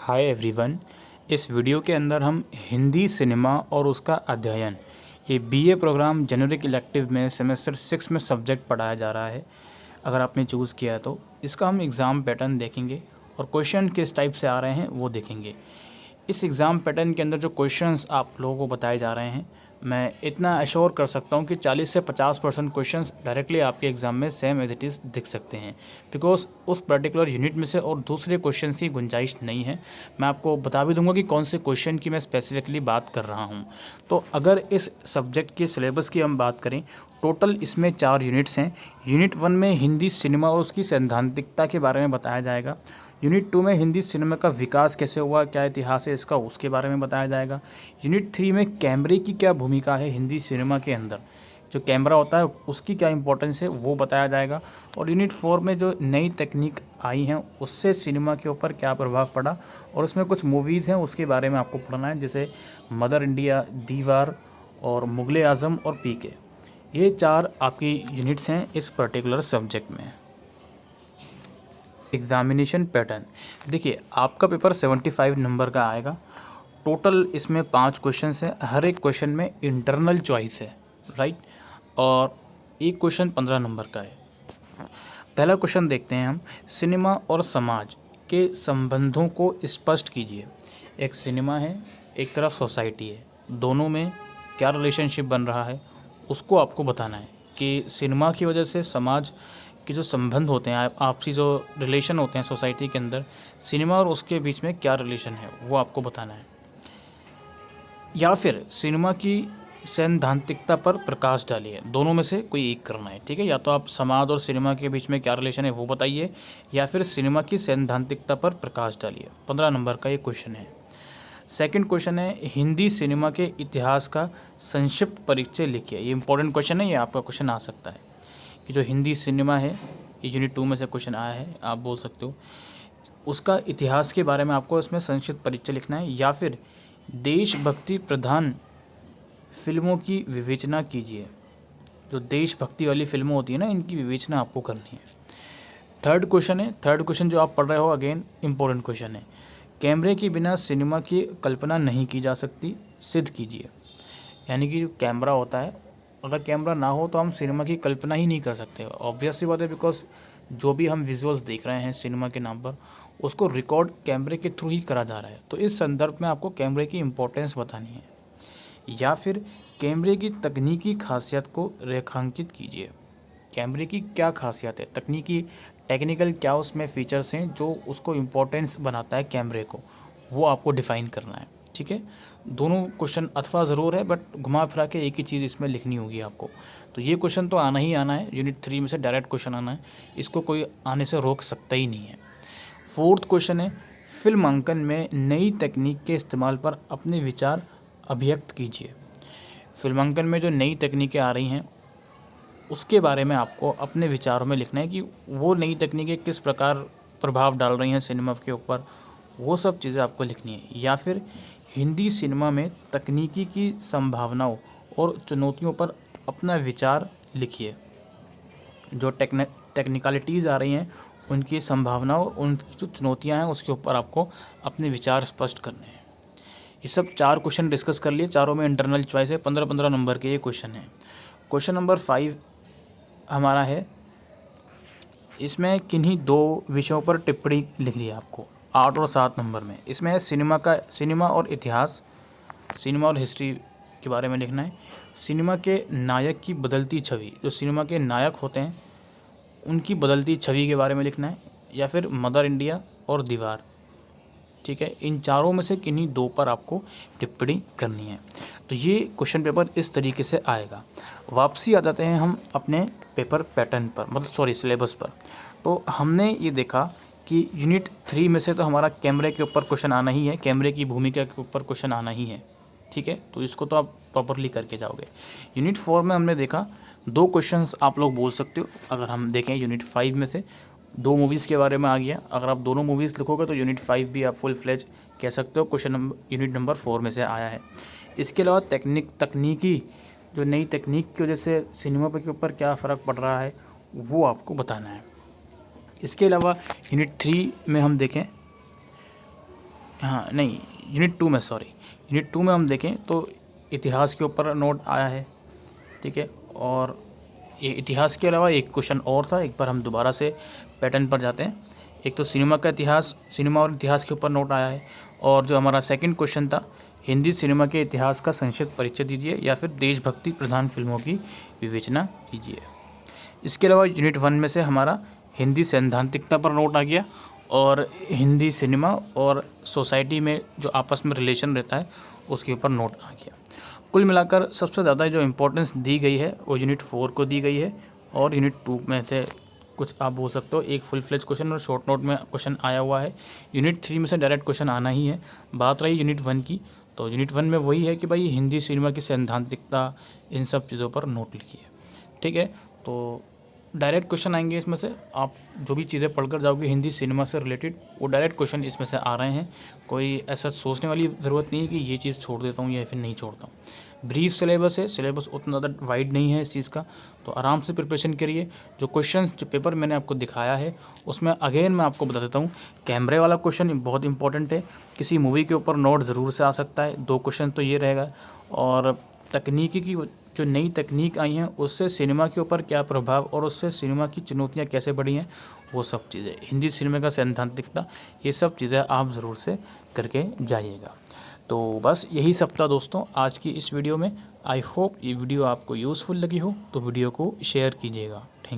Hi everyone. इस video के अंदर हम हिंदी सिनेमा और उसका अध्ययन ये बीए प्रोग्राम जेनरिक इलेक्टिव में सेमेस्टर 6 में सब्जेक्ट पढ़ाया जा रहा है। अगर आपने चूज़ किया है तो इसका हम एग्ज़ाम पैटर्न देखेंगे और क्वेश्चन किस टाइप से आ रहे हैं वो देखेंगे। इस एग्ज़ाम पैटर्न के अंदर जो क्वेश्चंस आप लोगों को बताए जा रहे हैं, मैं इतना अश्योर कर सकता हूँ कि 40 से 50% क्वेश्चंस डायरेक्टली आपके एग्ज़ाम में सेम एज इट इज़ दिख सकते हैं, बिकॉज उस पर्टिकुलर यूनिट में से और दूसरे क्वेश्चन की गुंजाइश नहीं है। मैं आपको बता भी दूंगा कि कौन से क्वेश्चन की मैं स्पेसिफिकली बात कर रहा हूँ। तो अगर इस सब्जेक्ट के सिलेबस की हम बात करें, टोटल इसमें 4 यूनिट्स हैं। यूनिट 1 में हिंदी सिनेमा और उसकी सैद्धांतिकता के बारे में बताया जाएगा। यूनिट 2 में हिंदी सिनेमा का विकास कैसे हुआ, क्या इतिहास है इसका, उसके बारे में बताया जाएगा। यूनिट 3 में कैमरे की क्या भूमिका है हिंदी सिनेमा के अंदर, जो कैमरा होता है उसकी क्या इंपॉर्टेंस है वो बताया जाएगा। और यूनिट 4 में जो नई तकनीक आई हैं उससे सिनेमा के ऊपर क्या प्रभाव पड़ा, और उसमें कुछ मूवीज़ हैं उसके बारे में आपको पढ़ना है, जैसे मदर इंडिया, दीवार और मुगले आज़म और पीके। ये 4 आपकी यूनिट्स हैं इस पर्टिकुलर सब्जेक्ट में। एग्ज़ामिनेशन पैटर्न देखिए, आपका पेपर 75 नंबर का आएगा। टोटल इसमें 5 क्वेश्चन हैं। हर एक क्वेश्चन में इंटरनल चॉइस है, राइट, और एक क्वेश्चन 15 नंबर का है। पहला क्वेश्चन देखते हैं हम। सिनेमा और समाज के संबंधों को स्पष्ट कीजिए। एक सिनेमा है, एक तरफ सोसाइटी है, दोनों में क्या रिलेशनशिप बन रहा है उसको आपको बताना है कि सिनेमा की वजह से समाज के जो संबंध होते हैं, आपसी जो रिलेशन होते हैं सोसाइटी के अंदर, सिनेमा और उसके बीच में क्या रिलेशन है वो आपको बताना है। या फिर सिनेमा की सैद्धांतिकता पर प्रकाश डालिए। दोनों में से कोई एक करना है, ठीक है। या तो आप समाज और सिनेमा के बीच में क्या रिलेशन है वो बताइए, या फिर सिनेमा की सैद्धांतिकता पर प्रकाश डालिए। 15 नंबर का ये क्वेश्चन है। सेकंड क्वेश्चन है, हिंदी सिनेमा के इतिहास का संक्षिप्त परिचय लिखिए। ये इंपॉर्टेंट क्वेश्चन है, ये आपका क्वेश्चन आ सकता है कि जो हिंदी सिनेमा है, ये यूनिट 2 में से क्वेश्चन आया है, आप बोल सकते हो। उसका इतिहास के बारे में आपको इसमें संक्षिप्त परिचय लिखना है। या फिर देशभक्ति प्रधान फिल्मों की विवेचना कीजिए। जो देशभक्ति वाली फिल्में होती है ना, इनकी विवेचना आपको करनी है। थर्ड क्वेश्चन है, थर्ड क्वेश्चन जो आप पढ़ रहे हो, अगेन इंपॉर्टेंट क्वेश्चन है। कैमरे के बिना सिनेमा की कल्पना नहीं की जा सकती, सिद्ध कीजिए। यानी कि जो कैमरा होता है, अगर कैमरा ना हो तो हम सिनेमा की कल्पना ही नहीं कर सकते। ऑब्वियस सी बात है, बिकॉज जो भी हम विजुअल्स देख रहे हैं सिनेमा के नाम पर, उसको रिकॉर्ड कैमरे के थ्रू ही करा जा रहा है। तो इस संदर्भ में आपको कैमरे की इम्पोर्टेंस बतानी है। या फिर कैमरे की तकनीकी खासियत को रेखांकित कीजिए। कैमरे की क्या खासियत है, तकनीकी टेक्निकल क्या उसमें फ़ीचर्स हैं जो उसको इम्पोर्टेंस बनाता है कैमरे को, वो आपको डिफ़ाइन करना है, ठीक है। दोनों क्वेश्चन अथवा ज़रूर है, बट घुमा फिरा के एक ही चीज़ इसमें लिखनी होगी आपको। तो ये क्वेश्चन तो आना ही आना है, यूनिट 3 में से डायरेक्ट क्वेश्चन आना है, इसको कोई आने से रोक सकता ही नहीं है। फोर्थ क्वेश्चन है, फिल्मांकन में नई तकनीक के इस्तेमाल पर अपने विचार अभिव्यक्त कीजिए। फिल्मांकन में जो नई तकनीकें आ रही हैं उसके बारे में आपको अपने विचारों में लिखना है कि वो नई तकनीकें किस प्रकार प्रभाव डाल रही हैं सिनेमा के ऊपर, वो सब चीज़ें आपको लिखनी है। या फिर हिंदी सिनेमा में तकनीकी की संभावनाओं और चुनौतियों पर अपना विचार लिखिए। जो टेक्निकलिटीज़ आ रही हैं उनकी संभावनाओं, उनकी जो चुनौतियाँ हैं उसके ऊपर आपको अपने विचार स्पष्ट करने हैं। ये सब 4 क्वेश्चन डिस्कस कर लिए, चारों में इंटरनल चॉइस है। 15-15 नंबर के ये क्वेश्चन है। क्वेश्चन नंबर 5 हमारा है, इसमें किन्हीं 2 विषयों पर टिप्पणी लिखनी है आपको 8 और 7 नंबर में। इसमें है सिनेमा और इतिहास, सिनेमा और हिस्ट्री के बारे में लिखना है। सिनेमा के नायक की बदलती छवि, जो सिनेमा के नायक होते हैं उनकी बदलती छवि के बारे में लिखना है। या फिर मदर इंडिया और दीवार, ठीक है। इन चारों में से किन्हीं 2 पर आपको टिप्पणी करनी है। तो ये क्वेश्चन पेपर इस तरीके से आएगा। वापसी आ जाते हैं हम अपने पेपर पैटर्न पर, मतलब सिलेबस पर। तो हमने ये देखा कि यूनिट 3 में से तो हमारा कैमरे के ऊपर क्वेश्चन आना ही है, कैमरे की भूमिका के ऊपर क्वेश्चन आना ही है, ठीक है। तो इसको तो आप प्रॉपरली करके जाओगे। यूनिट 4 में हमने देखा 2 क्वेश्चंस आप लोग बोल सकते हो। अगर हम देखें यूनिट 5 में से 2 मूवीज़ के बारे में आ गया। अगर आप दोनों मूवीज़ लिखोगे तो यूनिट 5 भी आप फुल फ्लेज कह सकते हो, क्वेश्चन यूनिट नंबर 4 में से आया है। इसके अलावा तकनीकी जो नई तकनीक की वजह से सिनेमा के ऊपर क्या फ़र्क पड़ रहा है वो आपको बताना है। इसके अलावा यूनिट 3 में हम देखें हाँ नहीं, यूनिट 2 में, सॉरी, यूनिट 2 में हम देखें तो इतिहास के ऊपर नोट आया है, ठीक है। और ये इतिहास के अलावा एक क्वेश्चन और था, एक बार हम दोबारा से पैटर्न पर जाते हैं। एक तो सिनेमा का इतिहास, सिनेमा और इतिहास के ऊपर नोट आया है। और जो हमारा सेकंड क्वेश्चन था, हिंदी सिनेमा के इतिहास का संक्षिप्त परिचय दीजिए या फिर देशभक्ति प्रधान फिल्मों की विवेचना कीजिए। इसके अलावा यूनिट 1 में से हमारा हिंदी सैद्धांतिकता पर नोट आ गया और हिंदी सिनेमा और सोसाइटी में जो आपस में रिलेशन रहता है उसके ऊपर नोट आ गया। कुल मिलाकर सबसे ज़्यादा जो इम्पोर्टेंस दी गई है वो यूनिट 4 को दी गई है। और यूनिट 2 में से कुछ आप बोल सकते हो एक फुल फ्लेज क्वेश्चन और शॉर्ट नोट में क्वेश्चन आया हुआ है। यूनिट 3 में से डायरेक्ट क्वेश्चन आना ही है। बात रही यूनिट 1 की, तो यूनिट 1 में वही है कि भाई हिंदी सिनेमा की सैद्धांतिकता, इन सब चीज़ों पर नोट लिखिए, ठीक है। तो डायरेक्ट क्वेश्चन आएंगे इसमें से, आप जो भी चीज़ें पढ़कर जाओगे हिंदी सिनेमा से रिलेटेड, वो डायरेक्ट क्वेश्चन इसमें से आ रहे हैं। कोई ऐसा सोचने वाली ज़रूरत नहीं है कि ये चीज़ छोड़ देता हूँ या फिर नहीं छोड़ता हूँ। ब्रीफ सिलेबस है, सिलेबस उतना ज़्यादा वाइड नहीं है इस चीज़ का, तो आराम से प्रिपरेशन करिए। जो क्वेश्चन, जो पेपर मैंने आपको दिखाया है उसमें अगेन मैं आपको बता देता हूँ, कैमरे वाला क्वेश्चन बहुत इंपॉर्टेंट है। किसी मूवी के ऊपर नोट ज़रूर से आ सकता है, 2 क्वेश्चन तो ये रहेगा। और तकनीकी की जो नई तकनीक आई हैं उससे सिनेमा के ऊपर क्या प्रभाव और उससे सिनेमा की चुनौतियाँ कैसे बढ़ी हैं, वो सब चीज़ें, हिंदी सिनेमा का सैद्धांतिकता, ये सब चीज़ें आप ज़रूर से करके जाइएगा। तो बस यही सब था दोस्तों आज की इस वीडियो में। आई होप ये वीडियो आपको यूज़फुल लगी हो, तो वीडियो को शेयर कीजिएगा। थैंक